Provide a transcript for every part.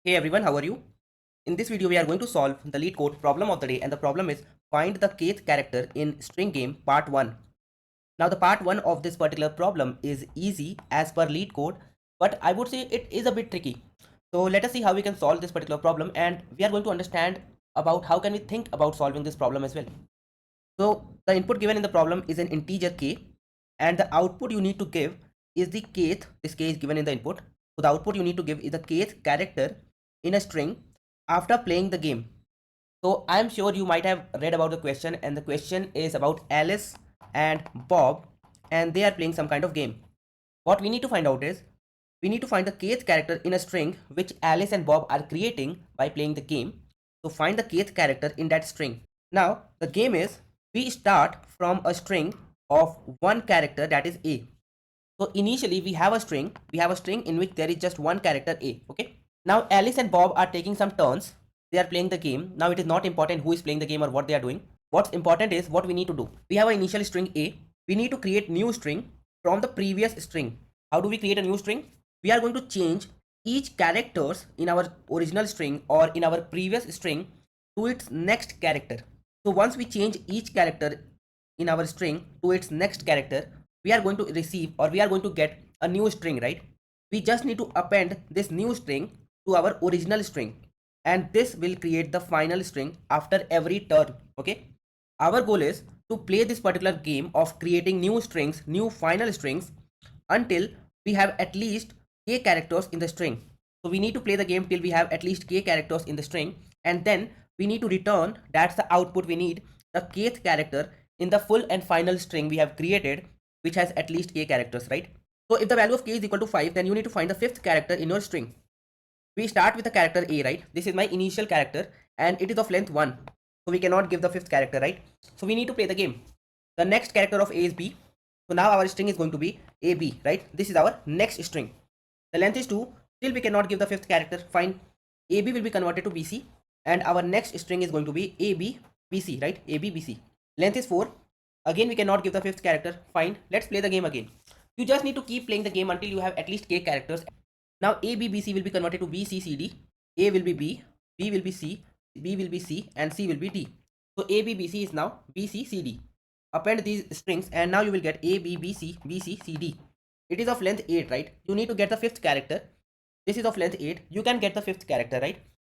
Hey everyone, how are you? In this video, we are going to solve the Leetcode problem of the day, and the problem is find the kth character in string game part 1. Now the part 1 of this particular problem is easy as per Leetcode, but I would say it is a bit tricky. So let us see how we can solve this particular problem, and we are going to understand about how can we think about solving this problem as well. So the input given in the problem is an integer k, and the output you need to give is the kth. This k is given in the input. So the output you need to give is the kth character in a string after playing the game. So I'm sure you might have read about the question, and the question is about Alice and Bob, and they are playing some kind of game. What we need to find out is we need to find the kth character in a string which Alice and Bob are creating by playing the game. So find the kth character in that string. Now the game is we start from a string of one character, that is A. So initially we have a string in which there is just one character A. Okay. Now Alice and Bob are taking some turns. They are playing the game. Now it is not important who is playing the game or what they are doing. What's important is what we need to do. We have an initial string A. We need to create new string from the previous string. How do we create a new string? We are going to change each characters in our original string or in our previous string to its next character. So once we change each character in our string to its next character, we are going to receive or we are going to get a new string, right? We just need to append this new string to our original string, and this will create the final string after every turn. Okay, our goal is to play this particular game of creating new strings, new final strings, until we have at least k characters in the string. So we need to play the game till we have at least k characters in the string, and then we need to return, that's the output we need, the kth character in the full and final string we have created, which has at least k characters, right? So if the value of k is equal to 5, then you need to find the fifth character in your string. We start with the character A, right? This is my initial character and it is of length 1. So we cannot give the fifth character, right? So we need to play the game. The next character of A is B. So now our string is going to be AB, right? This is our next string. The length is 2. Still we cannot give the fifth character. Fine. AB will be converted to BC and our next string is going to be AB BC, right? AB BC. Length is 4. Again we cannot give the fifth character. Fine. Let's play the game again. You just need to keep playing the game until you have at least k characters. Now A, B, B, C will be converted to B, C, C, D. A will be B, B will be C, B will be C, and C will be D. So A, B, B, C is now B, C, C, D. Append these strings and now you will get A, B, B, C, B, C, C, D. It is of length 8, right? You need to get the fifth character. This is of length 8. You can get the fifth character, right?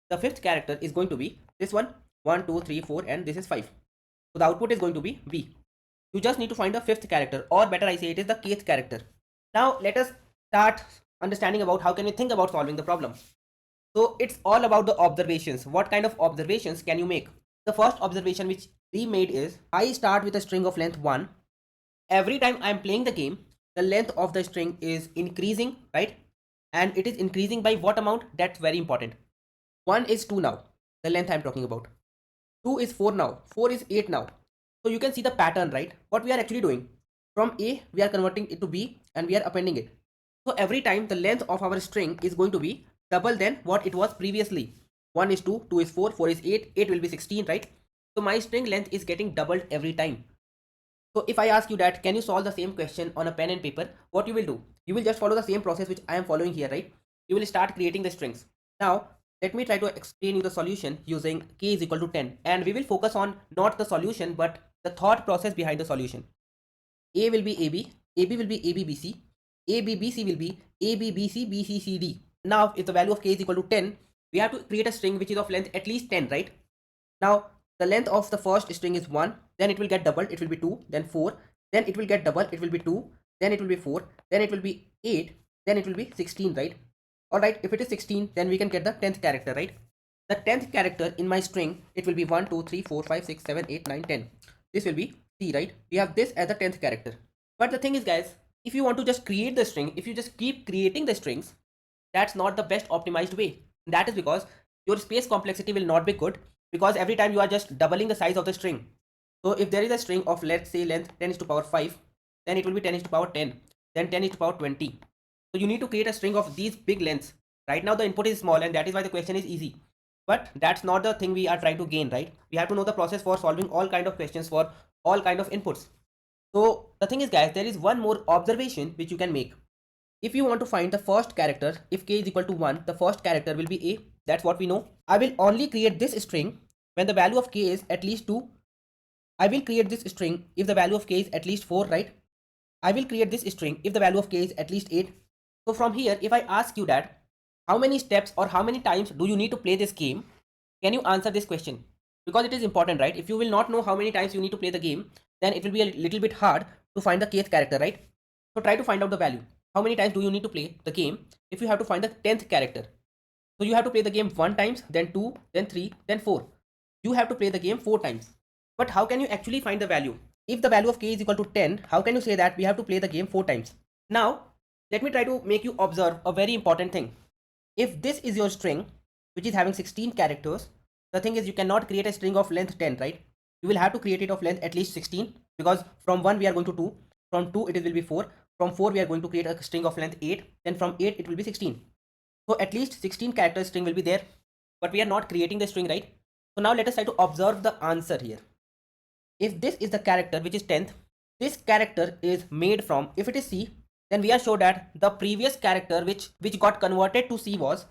The fifth character is going to be this one, 1, 2, 3, 4, and this is 5. So the output is going to be B. You just need to find the fifth character, or better I say it is the kth character. Now let us start understanding about how can we think about solving the problem. So it's all about the observations. What kind of observations can you make? The first observation which we made is I start with a string of length 1. Every time I'm playing the game, the length of the string is increasing, right? And it is increasing by what amount? That's very important. 1 is 2 now, the length I'm talking about. 2 is 4 now, 4 is 8 now. So you can see the pattern, right? What we are actually doing, from A we are converting it to B and we are appending it. So every time the length of our string is going to be double than what it was previously. 1 is 2, 2 is 4, 4 is 8, 8 will be 16, right? So my string length is getting doubled every time. So if I ask you that, can you solve the same question on a pen and paper? What you will do? You will just follow the same process which I am following here, right? You will start creating the strings. Now, let me try to explain you the solution using k is equal to 10. And we will focus on not the solution, but the thought process behind the solution. A will be AB, AB will be ABBC, ABBC will be ABBC, BCCD. Now, if the value of k is equal to 10, we have to create a string which is of length at least 10, right? Now, the length of the first string is 1, then it will get doubled, it will be 2, then 4, then it will get double, it will be 2, then it will be 4, then it will be 8, then it will be 16, right? Alright, if it is 16, then we can get the 10th character, right? The 10th character in my string, it will be 1, 2, 3, 4, 5, 6, 7, 8, 9, 10. This will be C, right? We have this as the 10th character. But the thing is, guys, if you want to just create the string, if you just keep creating the strings, that's not the best optimized way. That is because your space complexity will not be good, because every time you are just doubling the size of the string. So if there is a string of, let's say, length 10 is to power 5, then it will be 10 is to power 10, then 10 is to power 20. So you need to create a string of these big lengths. Right now the input is small and that is why the question is easy. But that's not the thing we are trying to gain, right? We have to know the process for solving all kind of questions for all kind of inputs. So the thing is, guys, there is one more observation which you can make. If you want to find the first character, if k is equal to 1, the first character will be a. That's what we know. I will only create this string when the value of k is at least 2. I will create this string if the value of k is at least 4, right? I will create this string if the value of k is at least 8. So from here, if I ask you that how many steps or how many times do you need to play this game, can you answer this question? Because it is important, right? If you will not know how many times you need to play the game, then it will be a little bit hard to find the kth character, right? So try to find out the value. How many times do you need to play the game if you have to find the 10th character? So you have to play the game 1 times, then 2, then 3, then 4. You have to play the game 4 times. But how can you actually find the value? If the value of k is equal to 10, how can you say that we have to play the game 4 times? Now, let me try to make you observe a very important thing. If this is your string, which is having 16 characters, the thing is you cannot create a string of length 10, right? You will have to create it of length at least 16, because from 1 we are going to 2, from 2 it will be 4, from 4 we are going to create a string of length 8, then from 8 it will be 16. So at least 16 character string will be there, but we are not creating the string, right? So now let us try to observe the answer here. If this is the character which is 10th, this character is made from, if it is C, then we are sure that the previous character which got converted to C was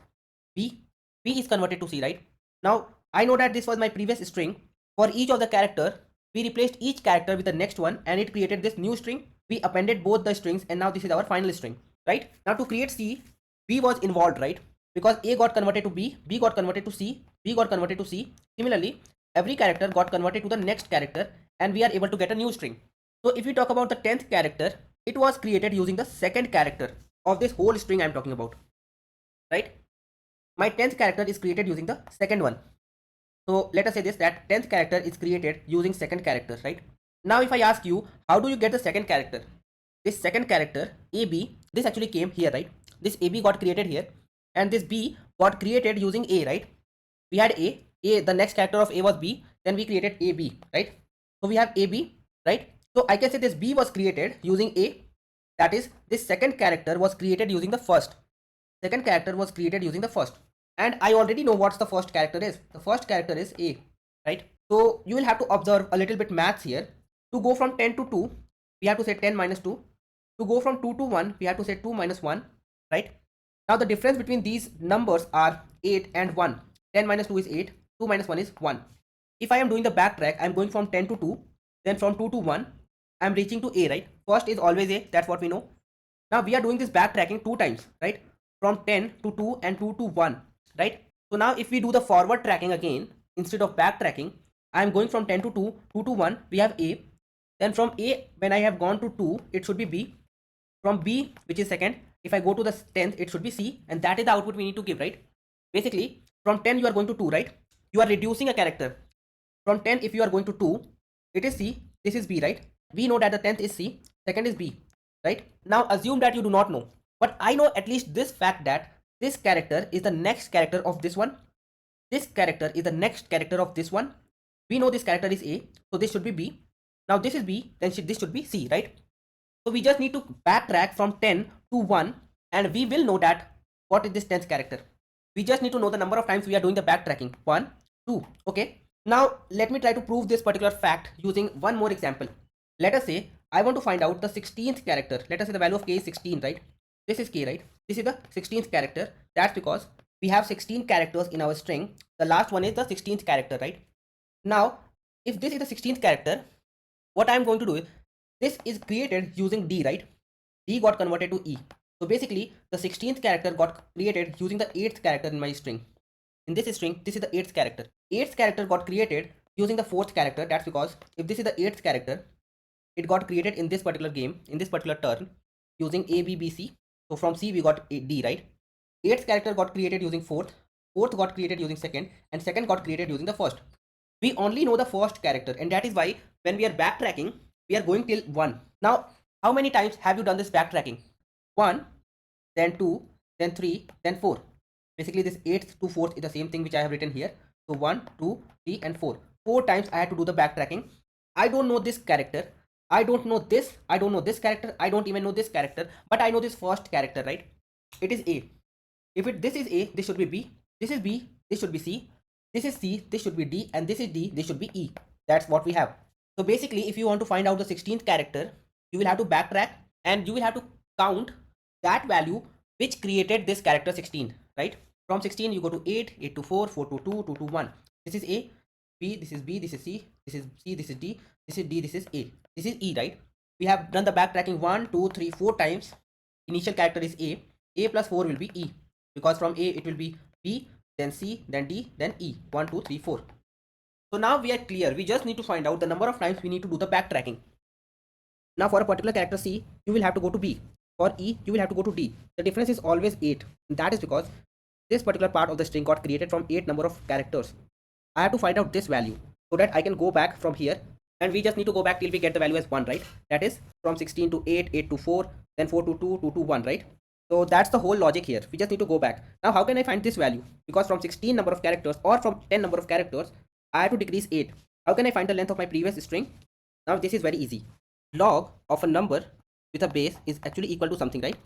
B. B is converted to C, right? Now I know that this was my previous string. For each of the character, we replaced each character with the next one and it created this new string. We appended both the strings and now this is our final string, right? Now to create C, B was involved, right? Because A got converted to B, B got converted to C, B got converted to C. Similarly, every character got converted to the next character and we are able to get a new string. So if we talk about the 10th character, it was created using the second character of this whole string I am talking about, right? My 10th character is created using the second one. So let us say this, that 10th character is created using second character, right? Now if I ask you, how do you get the second character? This second character, AB, this actually came here, right? This AB got created here and this B got created using A, right? We had A, the next character of A was B, then we created AB, right? So we have AB, right? So I can say this B was created using A, that is this second character was created using the first. Second character was created using the first. And I already know what's the first character is. The first character is A, right? So you will have to observe a little bit maths here. To go from 10 to 2, we have to say 10 minus 2. To go from 2 to 1, we have to say 2 minus 1, right? Now the difference between these numbers are 8 and 1. 10 minus 2 is 8, 2 minus 1 is 1. If I am doing the backtrack, I am going from 10 to 2, then from 2 to 1, I am reaching to A, right? First is always A, that's what we know. Now we are doing this backtracking 2 times, right? From 10 to 2 and 2 to 1, right? So now if we do the forward tracking again, instead of backtracking, I am going from 10 to 2, 2 to 1, we have A. Then from A, when I have gone to 2, it should be B. From B, which is second, if I go to the 10th, it should be C, and that is the output we need to give, right? Basically, from 10 you are going to 2, right? You are reducing a character. From 10, if you are going to 2, it is C, this is B, right? We know that the 10th is C, second is B, right? Now assume that you do not know, but I know at least this fact that this character is the next character of this one. This character is the next character of this one. We know this character is A, so this should be B. Now this is B, then this should be C, right? So we just need to backtrack from 10 to 1 and we will know that what is this 10th character. We just need to know the number of times we are doing the backtracking. 1, 2, okay? Now let me try to prove this particular fact using one more example. Let us say I want to find out the 16th character. Let us say the value of k is 16, right? This is k, right? This is the 16th character. That's because we have 16 characters in our string. The last one is the 16th character, right? Now, if this is the 16th character, what I am going to do is, this is created using D, right? D got converted to E. So basically, the 16th character got created using the 8th character in my string. In this string, this is the 8th character. 8th character got created using the 4th character. That's because if this is the 8th character, it got created in this particular game, in this particular turn, using A, B, B, C. So from C, we got D, right? 8th character got created using 4th. 4th got created using 2nd. And 2nd got created using the 1st. We only know the 1st character. And that is why when we are backtracking, we are going till 1. Now, how many times have you done this backtracking? 1, then 2, then 3, then 4. Basically, this 8th to 4th is the same thing which I have written here. So 1, 2, 3, and 4. 4 times I had to do the backtracking. I don't know this character. I don't know this. I don't know this character. I don't even know this character. But I know this first character, right? It is A. If this is A, this should be B. This is B. This should be C. This is C. This should be D. And this is D. This should be E. That's what we have. So basically, if you want to find out the 16th character, you will have to backtrack and you will have to count that value which created this character 16, right? From 16 you go to 8, 8 to 4, 4 to 2, 2 to 1. This is A, B, this is B, this is C, this is C, this is D, this is D, this is A, this is E, right? We have done the backtracking 1, 2, 3, 4 times. Initial character is A plus 4 will be E, because from A it will be B, then C, then D, then E, 1, 2, 3, 4. So now we are clear. We just need to find out the number of times we need to do the backtracking. Now for a particular character C, you will have to go to B. For E, you will have to go to D. The difference is always 8. That is because this particular part of the string got created from 8 number of characters. I have to find out this value so that I can go back from here, and we just need to go back till we get the value as 1, right? That is from 16 to 8, 8 to 4, then 4 to 2, 2 to 1, right? So that's the whole logic here. We just need to go back. Now how can I find this value? Because from 16 number of characters or from 10 number of characters, I have to decrease 8. How can I find the length of my previous string? Now this is very easy. Log of a number with a base is actually equal to something, right?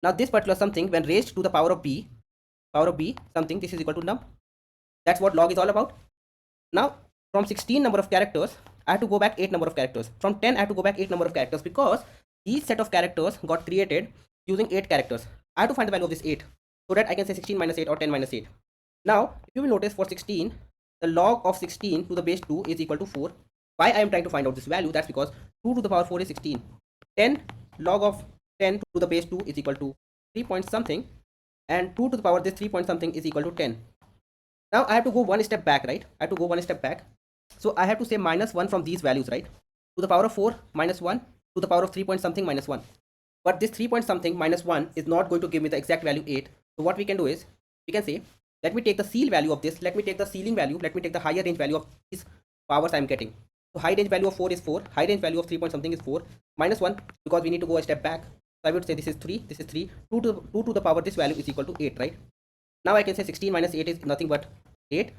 Now this particular something, when raised to the power of b something, this is equal to num. That's what log is all about. Now from 16 number of characters, I have to go back 8 number of characters. From 10 I have to go back 8 number of characters, because each set of characters got created using 8 characters. I have to find the value of this 8 so that I can say 16 minus 8 or 10 minus 8. Now if you will notice, for 16 the log of 16 to the base 2 is equal to 4. Why I am trying to find out this value? That's because 2 to the power 4 is 16. 10 log of 10 to the base 2 is equal to 3 point something, and 2 to the power this 3 point something is equal to 10. Now I have to go one step back, right? I have to go one step back. So I have to say minus 1 from these values, right? To the power of 4 minus 1, to the power of 3 point something minus 1. But this 3 point something minus 1 is not going to give me the exact value 8. So what we can do is, we can say, let me take the ceil value of this, let me take the ceiling value, let me take the higher range value of these powers I am getting. So high range value of 4 is 4, high range value of 3 point something is 4, minus 1, because we need to go a step back. So I would say this is 3, this is 3, 2 to the power this value is equal to 8, right? Now I can say 16 minus 8 is nothing but 8,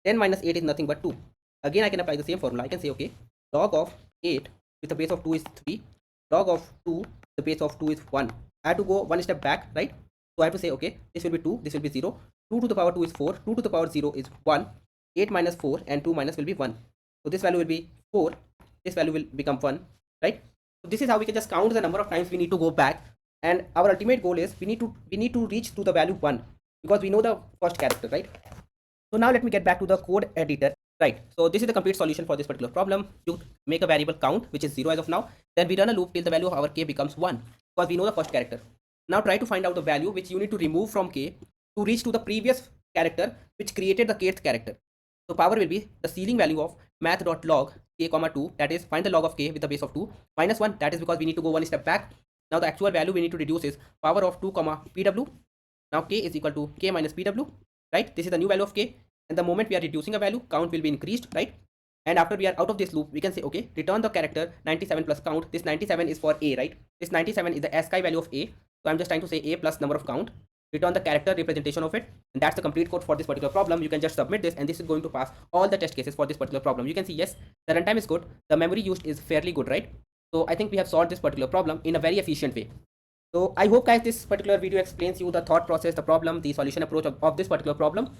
10 minus 8 is nothing but 2. Again I can apply the same formula. I can say, okay, log of 8 with the base of 2 is 3, log of 2 the base of 2 is 1. I have to go one step back, right? So I have to say, okay, this will be 2, this will be 0, 2 to the power 2 is 4, 2 to the power 0 is 1, 8 minus 4 and 2 minus will be 1. So this value will be 4, this value will become 1, right? So this is how we can just count the number of times we need to go back, and our ultimate goal is we need to reach to the value 1, because we know the first character, right? So now let me get back to the code editor. Right, so this is the complete solution for this particular problem. You make a variable count, which is 0 as of now, then we run a loop till the value of our k becomes 1, because we know the first character. Now try to find out the value which you need to remove from k to reach to the previous character which created the kth character. So power will be the ceiling value of math.log k comma 2, that is find the log of k with the base of 2, minus 1, that is because we need to go one step back. Now the actual value we need to reduce is power of 2 comma pw. Now k is equal to k minus pw, right? This is the new value of k, and the moment we are reducing a value, count will be increased, right? And after we are out of this loop, we can say, okay, return the character 97 plus count. This 97 is for a, right? This 97 is the ASCII value of a, so I'm just trying to say a plus number of count, return the character representation of it, and that's the complete code for this particular problem. You can just submit this, and this is going to pass all the test cases for this particular problem. You can see, yes, the runtime is good, the memory used is fairly good, right? So I think we have solved this particular problem in a very efficient way. So I hope, guys, this particular video explains you the thought process, the problem, the solution approach of this particular problem.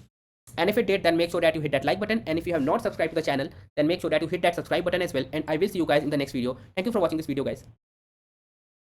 And if it did, then make sure that you hit that like button, and if you have not subscribed to the channel, then make sure that you hit that subscribe button as well. And I will see you guys in the next video. Thank you for watching this video, guys.